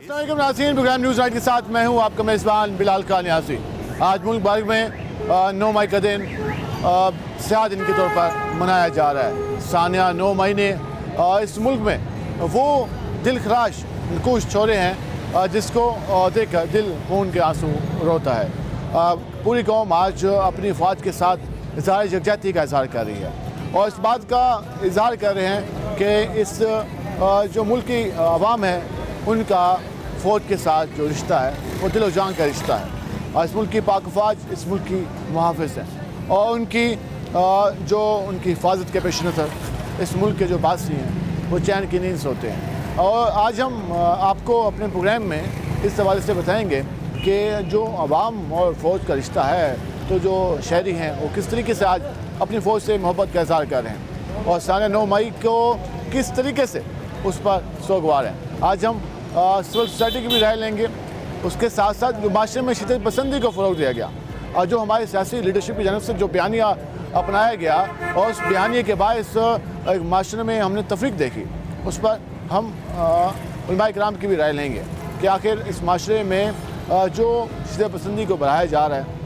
السلام علیکم ناظرین، پروگرام نیوز نائٹ کے ساتھ میں ہوں آپ کا میزبان بلال خان نیازی۔ آج ملک بھر میں 9 مئی کا دن سیاہ دن کے طور پر منایا جا رہا ہے۔ ثانیہ 9 مئی نے اس ملک میں وہ دل خراش نکوش چھوڑے ہیں جس کو دیکھ کر دل خون کے آنسو روتا ہے۔ پوری قوم آج اپنی افواج کے ساتھ اظہار یکجہتی کا اظہار کر رہی ہے اور اس بات کا اظہار کر رہے ہیں کہ اس جو ملک کی عوام ہے ان کا فوج کے ساتھ جو رشتہ ہے وہ دل و جان کا رشتہ ہے۔ اور اس ملک کی پاک افواج اس ملک کی محافظ ہیں اور ان کی حفاظت کے پیش نظر اس ملک کے جو باسی ہیں وہ چین کی نیند سوتے ہیں۔ اور آج ہم آپ کو اپنے پروگرام میں اس حوالے سے بتائیں گے کہ جو عوام اور فوج کا رشتہ ہے تو جو شہری ہیں وہ کس طریقے سے آج اپنی فوج سے محبت کا اظہار کر رہے ہیں اور ثانیہ 9 مئی کو کس طریقے سے اس پر سوگوار ہیں۔ آج ہم سول سوسائٹی کی بھی رائے لیں گے، اس کے ساتھ ساتھ جو معاشرے میں شدت پسندی کو فروغ دیا گیا اور جو ہماری سیاسی لیڈرشپ کی جانب سے جو بیانیہ اپنایا گیا اور اس بیانیے کے باعث معاشرے میں ہم نے تفریق دیکھی، اس پر ہم علماء کرام کی بھی رائے لیں گے کہ آخر اس معاشرے میں جو شدت پسندی کو بڑھایا جا رہا ہے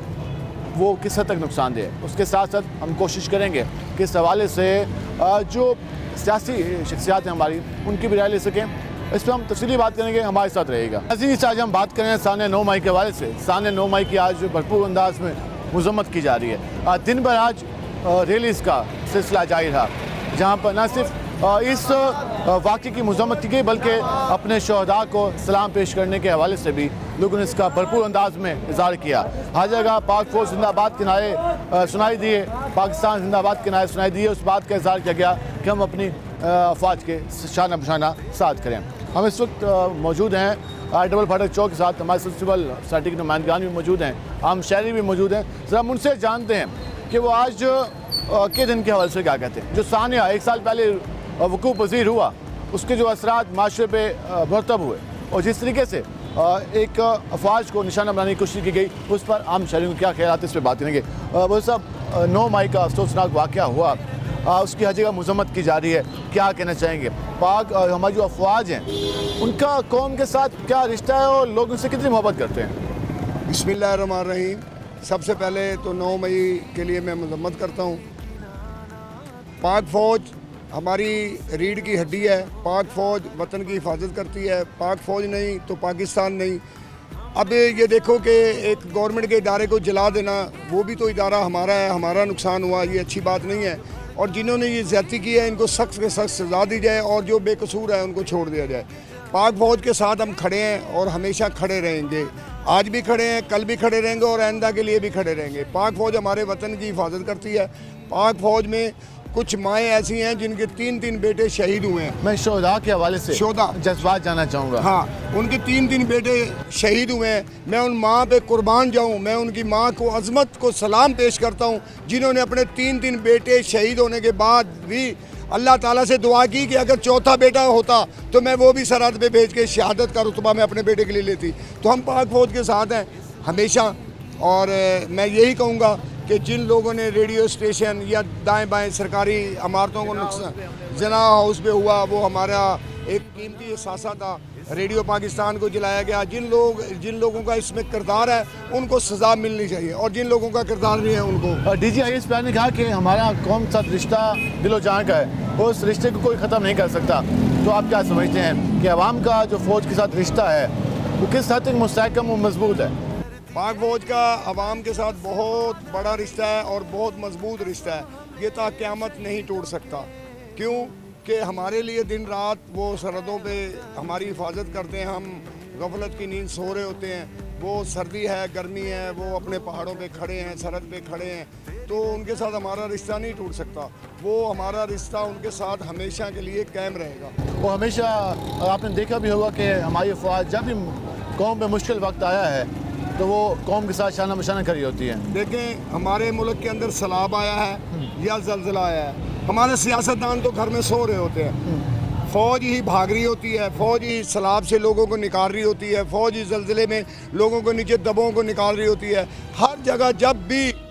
وہ کس حد تک نقصان دہ ہے۔ اس کے ساتھ ساتھ ہم کوشش کریں گے کہ اس حوالے سے جو سیاسی شخصیات ہیں ہماری ان کی بھی رائے لے سکیں۔ اس پہ ہم تفصیلی بات کریں گے، ہمارے ساتھ رہے گا۔ آج ہم بات کریں ثانیہ 9 مئی کے حوالے سے۔ ثانیہ 9 مئی کی آج بھرپور انداز میں مذمت کی جا رہی ہے۔ دن بھر آج ریلیز کا سلسلہ جاری رہا جہاں پر نہ صرف اس واقعے کی مذمت کی گئی بلکہ اپنے شہداء کو سلام پیش کرنے کے حوالے سے بھی لوگوں نے اس کا بھرپور انداز میں اظہار کیا۔ ہر جگہ پاک فوج زندہ باد کے نعرے سنائی دیے، پاکستان زندہ باد کے نعرے سنائی دیے۔ اس بات کا اظہار کیا گیا کہ ہم اپنی افواج کے شانہ بشانہ ساتھ کریں۔ ہم اس وقت موجود ہیں ڈبل پھاٹک چوک کے ساتھ، ہمارے سول سوسائٹی کے نمائندگان بھی موجود ہیں، عام شہری بھی موجود ہیں۔ ذرا ہم ان سے جانتے ہیں کہ وہ آج کے دن کے حوالے سے کیا کہتے ہیں۔ جو ثانیہ 1 سال پہلے وقوع پذیر ہوا اس کے جو اثرات معاشرے پہ مرتب ہوئے اور جس طریقے سے ایک افواج کو نشانہ بنانے کی کوشش کی گئی اس پر عام شہریوں کو کیا خیالات ہیں اس پہ بات کریں گے۔ وہ صاحب 9 مئی کا افسوسناک واقعہ ہوا، اس کی ہر جگہ مذمت کی جا رہی ہے، کیا کہنا چاہیں گے؟ پاک ہماری جو افواج ہیں ان کا قوم کے ساتھ کیا رشتہ ہے اور لوگ ان سے کتنی محبت کرتے ہیں؟ بسم اللہ الرحمن الرحیم۔ سب سے پہلے تو 9 مئی کے لیے میں مذمت کرتا ہوں۔ پاک فوج ہماری ریڑھ کی ہڈی ہے، پاک فوج وطن کی حفاظت کرتی ہے، پاک فوج نہیں تو پاکستان نہیں۔ اب یہ دیکھو کہ ایک گورنمنٹ کے ادارے کو جلا دینا، وہ بھی تو ادارہ ہمارا ہے، ہمارا نقصان ہوا، یہ اچھی بات نہیں ہے۔ اور جنہوں نے یہ زیادتی کی ہے ان کو سخت سے سخت سزا دی جائے اور جو بے قصور ہے ان کو چھوڑ دیا جائے۔ پاک فوج کے ساتھ ہم کھڑے ہیں اور ہمیشہ کھڑے رہیں گے، آج بھی کھڑے ہیں، کل بھی کھڑے رہیں گے اور آئندہ کے لیے بھی کھڑے رہیں گے۔ پاک فوج ہمارے وطن کی حفاظت کرتی ہے۔ پاک فوج میں کچھ مائیں ایسی ہیں جن کے 3 بیٹے شہید ہوئے ہیں۔ میں شہداء کے حوالے سے جذبات جاننا چاہوں گا۔ ہاں، ان کے 3 بیٹے شہید ہوئے ہیں۔ میں ان ماں پہ قربان جاؤں، میں ان کی ماں کو عظمت کو سلام پیش کرتا ہوں جنہوں نے اپنے 3 بیٹے شہید ہونے کے بعد بھی اللہ تعالیٰ سے دعا کی کہ اگر 4تھا بیٹا ہوتا تو میں وہ بھی سرحد پہ بھیج کے شہادت کا رتبہ میں اپنے بیٹے کے لیے لیتی۔ تو ہم پاک فوج کے ساتھ ہیں ہمیشہ، اور میں یہی کہوں گا کہ جن لوگوں نے ریڈیو اسٹیشن یا دائیں بائیں سرکاری عمارتوں کو نقصان جنا ہاؤس پہ ہوا، وہ ہمارا ایک قیمتی اثاثہ تھا، ریڈیو پاکستان کو جلایا گیا۔ جن لوگوں کا اس میں کردار ہے ان کو سزا ملنی چاہیے اور جن لوگوں کا کردار نہیں ہے ان کو۔ ڈی جی آئی ایس پیار نے کہا کہ ہمارا قوم کے ساتھ رشتہ دل و جان کا ہے، وہ اس رشتے کو کوئی ختم نہیں کر سکتا۔ تو آپ کیا سمجھتے ہیں کہ عوام کا جو فوج کے ساتھ رشتہ ہے وہ کس حد تک مستحکم و مضبوط ہے؟ پاک فوج کا عوام کے ساتھ بہت بڑا رشتہ ہے اور بہت مضبوط رشتہ ہے، یہ تا قیامت نہیں ٹوٹ سکتا۔ کیوں کہ ہمارے لیے دن رات وہ سرحدوں پہ ہماری حفاظت کرتے ہیں، ہم غفلت کی نیند سو رہے ہوتے ہیں، وہ سردی ہے گرمی ہے وہ اپنے پہاڑوں پہ کھڑے ہیں، سرحد پہ کھڑے ہیں، تو ان کے ساتھ ہمارا رشتہ نہیں ٹوٹ سکتا۔ وہ ہمارا رشتہ ان کے ساتھ ہمیشہ کے لیے قائم رہے گا۔ وہ ہمیشہ آپ نے دیکھا بھی ہوگا کہ ہماری افواج جب بھی قوم پہ مشکل وقت آیا ہے تو وہ قوم کے ساتھ شانہ بشانہ کھڑی ہوتی ہے۔ دیکھیں ہمارے ملک کے اندر سیلاب آیا ہے یا زلزلہ آیا ہے، ہمارے سیاستدان تو گھر میں سو رہے ہوتے ہیں، فوج ہی بھاگ رہی ہوتی ہے، فوج ہی سیلاب سے لوگوں کو نکال رہی ہوتی ہے، فوج ہی زلزلے میں لوگوں کو نیچے دبوں کو نکال رہی ہوتی ہے۔ ہر جگہ جب بھی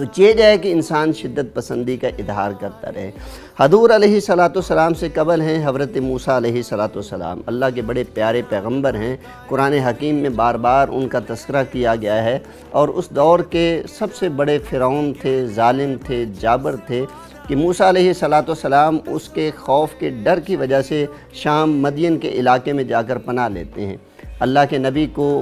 تو چیز ہے کہ انسان شدت پسندی کا اظہار کرتا رہے۔ حضور علیہ صلاۃ والسلام سے قبل ہیں حضرت موسیٰ علیہ صلاۃ والسلام، اللہ کے بڑے پیارے پیغمبر ہیں، قرآن حکیم میں بار بار ان کا تذکرہ کیا گیا ہے، اور اس دور کے سب سے بڑے فرعون تھے، ظالم تھے، جابر تھے، کہ موسیٰ علیہ صلاۃ والسلام اس کے خوف کے ڈر کی وجہ سے شام مدین کے علاقے میں جا کر پناہ لیتے ہیں۔ اللہ کے نبی کو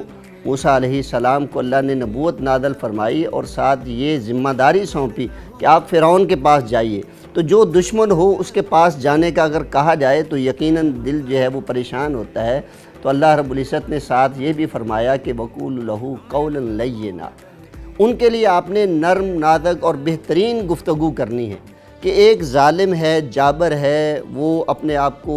موسیٰ علیہ السلام کو اللہ نے نبوت نازل فرمائی اور ساتھ یہ ذمہ داری سونپی کہ آپ فرعون کے پاس جائیے، تو جو دشمن ہو اس کے پاس جانے کا اگر کہا جائے تو یقیناً دل جو ہے وہ پریشان ہوتا ہے۔ تو اللہ رب العزت نے ساتھ یہ بھی فرمایا کہ وَقُولُوا لَهُ قَوْلًا لَيِّنًا، ان کے لیے آپ نے نرم نازک اور بہترین گفتگو کرنی ہے کہ ایک ظالم ہے، جابر ہے، وہ اپنے آپ کو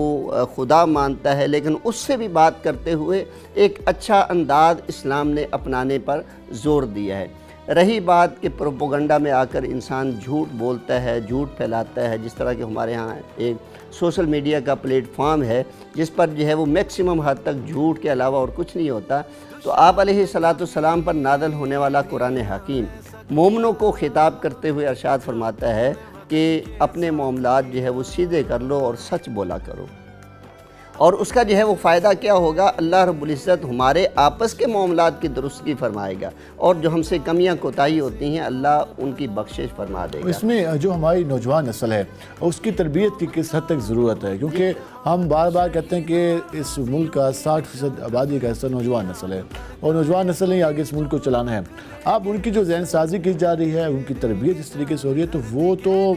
خدا مانتا ہے، لیکن اس سے بھی بات کرتے ہوئے ایک اچھا انداز اسلام نے اپنانے پر زور دیا ہے۔ رہی بات کہ پروپیگنڈا میں آ کر انسان جھوٹ بولتا ہے، جھوٹ پھیلاتا ہے، جس طرح کہ ہمارے ہاں ایک سوشل میڈیا کا پلیٹ فارم ہے جس پر جو ہے وہ میکسیمم حد تک جھوٹ کے علاوہ اور کچھ نہیں ہوتا، تو آپ علیہ صلاۃ والسلام پر نازل ہونے والا قرآن حکیم مومنوں کو خطاب کرتے ہوئے ارشاد فرماتا ہے کہ اپنے معاملات جو ہے وہ سیدھے کر لو اور سچ بولا کرو، اور اس کا جو ہے وہ فائدہ کیا ہوگا، اللہ رب العزت ہمارے آپس کے معاملات کی درستگی فرمائے گا، اور جو ہم سے کمیاں کوتاہی ہوتی ہیں اللہ ان کی بخشش فرما دے گا۔ اس میں جو ہماری نوجوان نسل ہے اس کی تربیت کی کس حد تک ضرورت ہے، کیونکہ ہم بار بار کہتے ہیں کہ اس ملک کا 60% آبادی کا حصہ نوجوان نسل ہے، اور نوجوان نسل نے آگے اس ملک کو چلانا ہے۔ اب ان کی جو ذہن سازی کی جا رہی ہے، ان کی تربیت اس طریقے سے ہو رہی ہے، تو وہ تو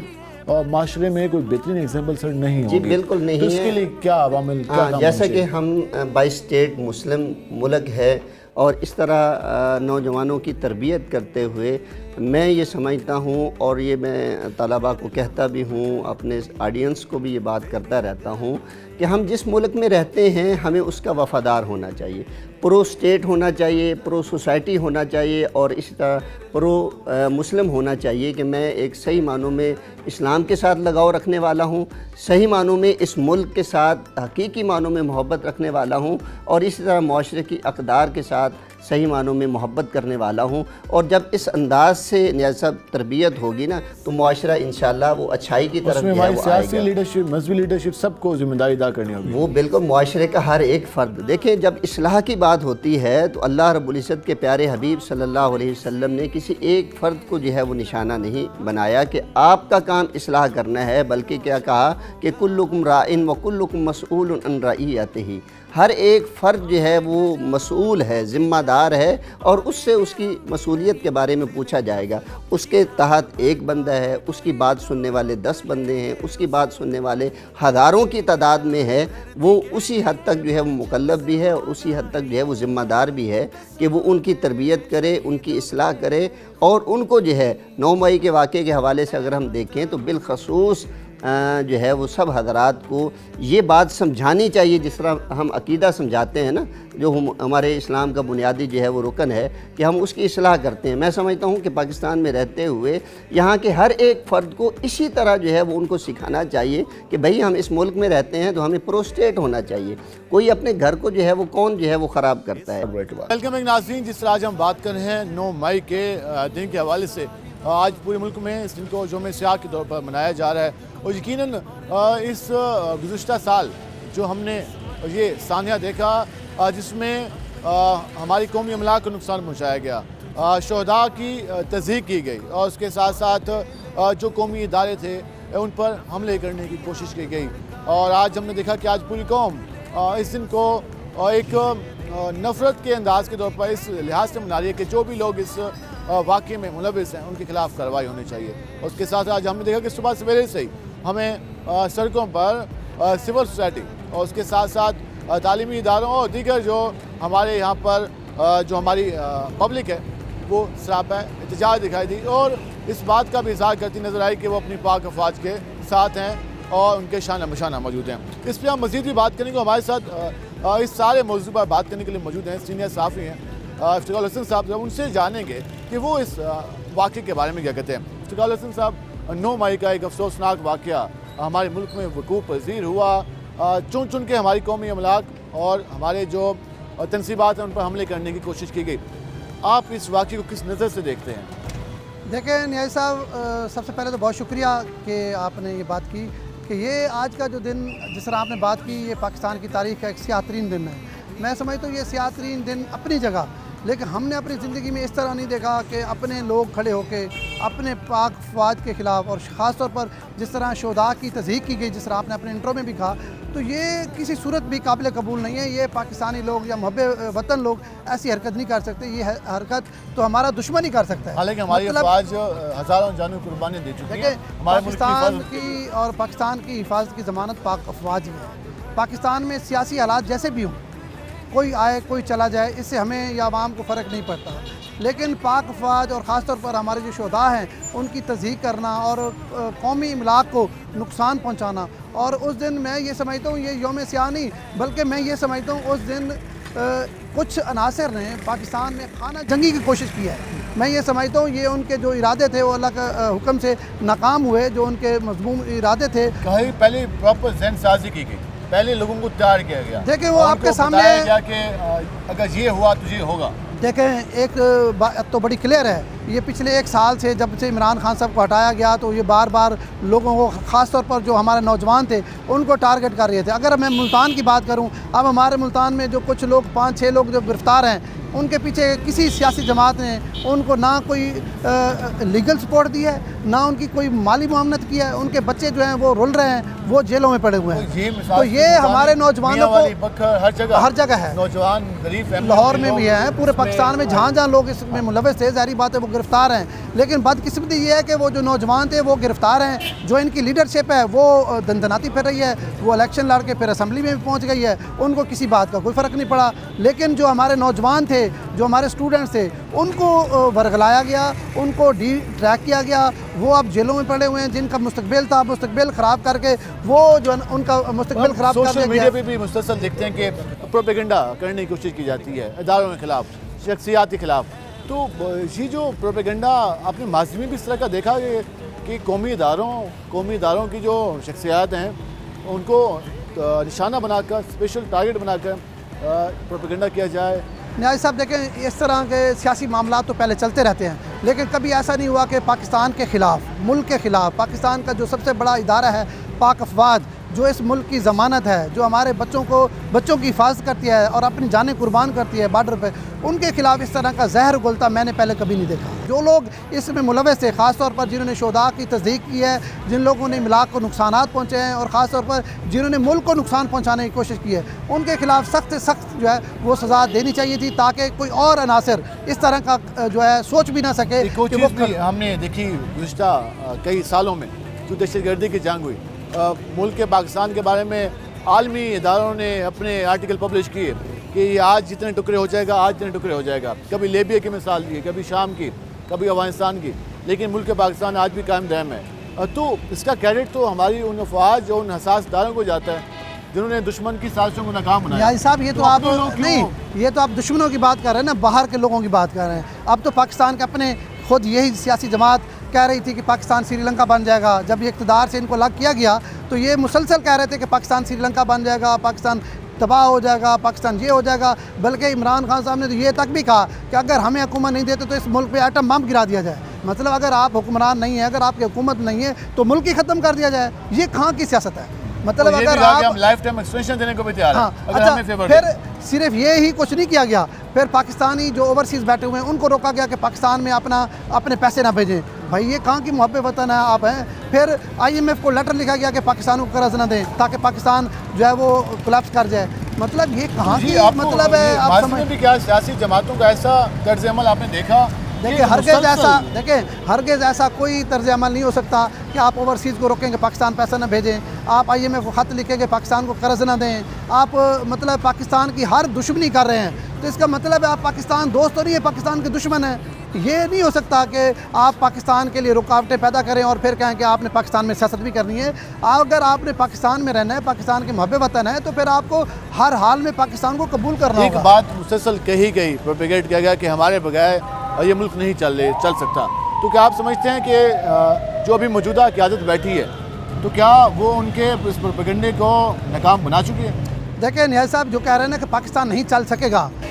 معاشرے میں کوئی بہترین ایگزامپل سر نہیں ہوگی۔ جی بالکل نہیں تو اس کے لیے کیا عوامل کیا کام جیسا کہ ہم بائی اسٹیٹ مسلم ملک ہے، اور اس طرح نوجوانوں کی تربیت کرتے ہوئے میں یہ سمجھتا ہوں، اور یہ میں طلباء کو کہتا بھی ہوں، اپنے آڈینس کو بھی یہ بات کرتا رہتا ہوں کہ ہم جس ملک میں رہتے ہیں ہمیں اس کا وفادار ہونا چاہیے، پرو اسٹیٹ ہونا چاہیے، پرو سوسائٹی ہونا چاہیے، اور اسی طرح پرو مسلم ہونا چاہیے کہ میں ایک صحیح معنوں میں اسلام کے ساتھ لگاؤ رکھنے والا ہوں، صحیح معنوں میں اس ملک کے ساتھ حقیقی معنوں میں محبت رکھنے والا ہوں، اور اسی طرح معاشرے کی اقدار کے ساتھ صحیح معنوں میں محبت کرنے والا ہوں۔ اور جب اس انداز سے نیازب تربیت ہوگی نا تو معاشرہ انشاءاللہ وہ اچھائی کی طرف اس میں جو ہے ہماری وہ آئے سیاسی گا۔ لیڈرشپ، مذہبی لیڈرشپ سب کو ذمہ داری ادا کرنی ہوگی۔ وہ بالکل معاشرے کا ہر ایک فرد، دیکھیں جب اصلاح کی بات ہوتی ہے تو اللہ رب العزت کے پیارے حبیب صلی اللہ علیہ وسلم نے کسی ایک فرد کو جو ہے وہ نشانہ نہیں بنایا کہ آپ کا کام اصلاح کرنا ہے، بلکہ کیا کہا کہ کلکم راعٍ وکلکم مسئول عن رعیتہ، ہر ایک فرد جو ہے وہ مسئول ہے، ذمہ دار ہے، اور اس سے اس کی مسئولیت کے بارے میں پوچھا جائے گا۔ اس کے تحت ایک بندہ ہے، اس کی بات سننے والے 10 بندے ہیں، اس کی بات سننے والے ہزاروں کی تعداد میں ہے، وہ اسی حد تک جو ہے وہ مکلف بھی ہے، اور اسی حد تک جو ہے وہ ذمہ دار بھی ہے کہ وہ ان کی تربیت کرے، ان کی اصلاح کرے، اور ان کو جو ہے 9 مئی کے واقعے کے حوالے سے اگر ہم دیکھیں تو بالخصوص جو ہے وہ سب حضرات کو یہ بات سمجھانی چاہیے، جس طرح ہم عقیدہ سمجھاتے ہیں نا، جو ہمارے اسلام کا بنیادی جو ہے وہ رکن ہے کہ ہم اس کی اصلاح کرتے ہیں۔ میں سمجھتا ہوں کہ پاکستان میں رہتے ہوئے یہاں کے ہر ایک فرد کو اسی طرح جو ہے وہ ان کو سکھانا چاہیے کہ بھئی ہم اس ملک میں رہتے ہیں تو ہمیں پرو اسٹیٹ ہونا چاہیے، کوئی اپنے گھر کو جو ہے وہ کون جو ہے وہ خراب کرتا ہے۔ ویلکم ناظرین، جس طرح آج ہم بات کر رہے ہیں 9 مئی کے دن کے حوالے سے، آج پورے ملک میں اس دن کو یوم سیاہ کے طور پر منایا جا رہا ہے، اور یقیناً اس گزشتہ سال جو ہم نے یہ سانحہ دیکھا جس میں ہماری قومی املاک کو نقصان پہنچایا گیا، شہداء کی تضحیک کی گئی، اور اس کے ساتھ ساتھ جو قومی ادارے تھے ان پر حملے کرنے کی کوشش کی گئی، اور آج ہم نے دیکھا کہ آج پوری قوم اس دن کو ایک نفرت کے انداز کے طور پر اس لحاظ سے منا رہی ہے کہ جو بھی لوگ اس واقعے میں ملوث ہیں ان کے خلاف کارروائی ہونی چاہیے۔ اور اس کے ساتھ آج ہم نے دیکھا کہ صبح سویرے سے ہی ہمیں سڑکوں پر سول سوسائٹی اور اس کے ساتھ ساتھ تعلیمی اداروں اور دیگر جو ہمارے یہاں پر جو ہماری پبلک ہے وہ سراپا احتجاج دکھائی دی، اور اس بات کا بھی اظہار کرتی نظر آئی کہ وہ اپنی پاک افواج کے ساتھ ہیں اور ان کے شانہ بشانہ موجود ہیں۔ اس پہ ہم مزید بھی بات کریں گے، ہمارے ساتھ اس سارے موضوع پر بات کرنے کے لیے موجود ہیں سینئر صحافی ہیں افتخار الحسن صاحب، ان سے جانیں گے کہ وہ اس واقعے کے بارے میں کیا کہتے ہیں۔ افتخار الحسن صاحب، 9 مئی کا ایک افسوسناک واقعہ ہمارے ملک میں وقوع پذیر ہوا، چن چن کے ہماری قومی املاک اور ہمارے جو تنصیبات ہیں ان پر حملے کرنے کی کوشش کی گئی۔ آپ اس واقعے کو کس نظر سے دیکھتے ہیں؟ دیکھیں نیاز صاحب، سب سے پہلے تو بہت شکریہ کہ آپ نے یہ بات کی کہ یہ آج کا جو دن جس طرح آپ نے بات کی یہ پاکستان کی تاریخ کا ایک سیاہ ترین دن ہے. میں سمجھتا ہوں یہ سیاہ ترین دن اپنی جگہ، لیکن ہم نے اپنی زندگی میں اس طرح نہیں دیکھا کہ اپنے لوگ کھڑے ہو کے اپنے پاک فوج کے خلاف، اور خاص طور پر جس طرح شہداء کی تضحیق کی گئی، جس طرح آپ نے اپنے انٹرو میں بھی کہا، تو یہ کسی صورت بھی قابل قبول نہیں ہے. یہ پاکستانی لوگ یا محب وطن لوگ ایسی حرکت نہیں کر سکتے. یہ حرکت تو ہمارا دشمن ہی کر سکتا ہے. حالانکہ ہماری افواج ہزاروں جانوں کی قربانیاں دے چکی ہیں. ہمارے ملک پاکستان کی اور پاکستان کی حفاظت کی ضمانت پاک افواج میں ہے. پاکستان میں سیاسی حالات جیسے بھی ہوں، کوئی آئے کوئی چلا جائے، اس سے ہمیں یا عوام کو فرق نہیں پڑتا، لیکن پاک افواج اور خاص طور پر ہمارے جو شہداء ہیں ان کی تضحیق کرنا اور قومی املاک کو نقصان پہنچانا، اور اس دن میں یہ سمجھتا ہوں یہ یوم سیاہ نہیں، بلکہ میں یہ سمجھتا ہوں اس دن کچھ عناصر نے پاکستان میں خانہ جنگی کی کوشش کی ہے. میں یہ سمجھتا ہوں یہ ان کے جو ارادے تھے وہ اللہ کا حکم سے ناکام ہوئے. جو ان کے مضموم ارادے تھے، کہیں پہلے پراپر ذہن سازی کی گئی، پہلے لوگوں کو تیار کیا گیا. دیکھیں وہ آپ کے سامنے گیا کہ اگر یہ ہوا تو یہ ہوگا. دیکھیں ایک بات تو بڑی کلیئر ہے، یہ پچھلے ایک سال سے جب سے عمران خان صاحب کو ہٹایا گیا تو یہ بار بار لوگوں کو، خاص طور پر جو ہمارے نوجوان تھے ان کو ٹارگٹ کر رہے تھے. اگر میں ملتان کی بات کروں، اب ہمارے ملتان میں جو کچھ لوگ 5-6 لوگ جو گرفتار ہیں، ان کے پیچھے کسی سیاسی جماعت نے ان کو نہ کوئی لیگل سپورٹ دی ہے، نہ ان کی کوئی مالی معاونت کی ہے. ان کے بچے جو ہیں وہ رول رہے ہیں، وہ جیلوں میں پڑے ہوئے ہیں. تو یہ ہمارے نوجوانوں کو ہر جگہ ہے، نوجوان غریب لاہور میں بھی ہیں، پورے پاکستان میں جہاں جہاں لوگ اس میں ملوث تھے، ظاہری بات ہے وہ گرفتار ہیں. لیکن بدقسمتی یہ ہے کہ وہ جو نوجوان تھے وہ گرفتار ہیں. جو ان کی لیڈرشپ ہے وہ دندناتی پھر رہی ہے، وہ الیکشن لڑ کے پھر اسمبلی میں بھی پہنچ گئی ہے، ان کو کسی بات کا کوئی فرق نہیں پڑا. لیکن جو ہمارے نوجوان تھے، جو ہمارے اسٹوڈنٹس تھے، ان کو ورگلایا گیا، ان کو ڈی ٹریک کیا گیا. وہ اب جیلوں میں پڑے ہوئے ہیں. جن کا مستقبل تھا، مستقبل خراب کر کے وہ جو ان کا مستقبل خراب کر دیا. سوشل میڈیا پہ بھی مسلسل دیکھتے ہیں کہ پروپیگنڈا کرنے کی کوشش کی جاتی ہے اداروں کے خلاف، شخصیات کے خلاف. تو یہ جو پروپیگنڈا آپ نے ماضی میں بھی اس طرح کا دیکھا کہ قومی اداروں کی جو شخصیات ہیں ان کو نشانہ بنا کر، اسپیشل ٹارگٹ بنا کر پروپیگنڈا کیا جائے. نیاز صاحب دیکھیں اس طرح کے سیاسی معاملات تو پہلے چلتے رہتے ہیں، لیکن کبھی ایسا نہیں ہوا کہ پاکستان کے خلاف، ملک کے خلاف، پاکستان کا جو سب سے بڑا ادارہ ہے پاک افواج، جو اس ملک کی ضمانت ہے، جو ہمارے بچوں کی حفاظت کرتی ہے اور اپنی جانیں قربان کرتی ہے بارڈر پہ، ان کے خلاف اس طرح کا زہر گلتا میں نے پہلے کبھی نہیں دیکھا. جو لوگ اس میں ملوث تھے، خاص طور پر جنہوں نے شہداء کی تصدیق کی ہے، جن لوگوں نے املاک کو نقصانات پہنچے ہیں، اور خاص طور پر جنہوں نے ملک کو نقصان پہنچانے کی کوشش کی ہے، ان کے خلاف سخت سے سخت جو ہے وہ سزا دینی چاہیے تھی، تاکہ کوئی اور عناصر اس طرح کا جو ہے سوچ بھی نہ سکے. ہم نے دیکھی گزشتہ کئی سالوں میں جو دہشت گردی کی جنگ ہوئی، ملک کے پاکستان کے بارے میں عالمی اداروں نے اپنے آرٹیکل پبلش کیے کہ یہ آج جتنے ٹکڑے ہو جائے گا، آج جتنے ٹکڑے ہو جائے گا. کبھی لیبیا کی مثال دی، کبھی شام کی، کبھی افغانستان کی، لیکن ملک پاکستان آج بھی قائم دائم ہے. تو اس کا کریڈٹ تو ہماری ان افواج اور ان حساس اداروں کو جاتا ہے جنہوں نے دشمن کی سازشوں کو ناکام بنایا. نیاز صاحب یہ تو آپ نہیں، یہ تو آپ دشمنوں کی بات کر رہے ہیں نا، باہر کے لوگوں کی بات کر رہے ہیں. اب تو پاکستان کے اپنے خود یہی سیاسی جماعت کہہ رہی تھی کہ پاکستان سری لنکا بن جائے گا. جب یہ اقتدار سے ان کو الگ کیا گیا تو یہ مسلسل کہہ رہے تھے کہ پاکستان سری لنکا بن جائے گا، پاکستان تباہ ہو جائے گا، پاکستان یہ ہو جائے گا. بلکہ عمران خان صاحب نے تو یہ تک بھی کہا کہ اگر ہمیں حکومت نہیں دیتے تو اس ملک پہ ایٹم بم گرا دیا جائے. مطلب اگر آپ حکمران نہیں ہیں، اگر آپ کی حکومت نہیں ہے تو ملک ہی ختم کر دیا جائے. یہ کہاں کی سیاست ہے؟ مطلب اگر آپ لائف ٹائم ایکسٹینشن دینے کو بھی تیار ہیں. اچھا پھر صرف یہ ہی کچھ نہیں کیا گیا، پھر پاکستانی جو اوورسیز بیٹھے ہوئے ہیں ان کو روکا گیا کہ پاکستان میں اپنے پیسے نہ بھیجیں. بھائی یہ کہاں کی محب وطن ہے آپ ہیں؟ پھر IMF کو لیٹر لکھا گیا کہ پاکستان کو قرض نہ دیں تاکہ پاکستان جو ہے وہ کولیپس کر جائے. مطلب یہ کہاں کی مطلب ہے؟ آپ سمجھ بھی کیا سیاسی جماعتوں کا ایسا طرز عمل آپ نے دیکھا؟ دیکھیں ہرگز ایسا کوئی طرز عمل نہیں ہو سکتا کہ آپ اوورسیز کو روکیں کہ پاکستان پیسہ نہ بھیجیں، آپ IMF کو خط لکھیں کہ پاکستان کو قرض نہ دیں. آپ مطلب پاکستان کی ہر دشمنی کر رہے ہیں. تو اس کا مطلب ہے آپ پاکستان دوست تو نہیں ہے، پاکستان کے دشمن ہیں. یہ نہیں ہو سکتا کہ آپ پاکستان کے لیے رکاوٹیں پیدا کریں اور پھر کہیں کہ آپ نے پاکستان میں سیاست بھی کرنی ہے. اگر آپ نے پاکستان میں رہنا ہے، پاکستان کے محب وطن ہے، تو پھر آپ کو ہر حال میں پاکستان کو قبول کرنا ہوگا. ایک بات مسلسل کہی گئی، پروپیگیٹ کیا گیا کہ ہمارے بغیر یہ ملک نہیں چل سکتا. تو کیا آپ سمجھتے ہیں کہ جو ابھی موجودہ قیادت بیٹھی ہے تو کیا وہ ان کے اس پروپیگنڈے کو ناکام بنا چکی ہے؟ دیکھیں نیاز صاحب جو کہہ رہے ہیں نا کہ پاکستان نہیں چل سکے گا،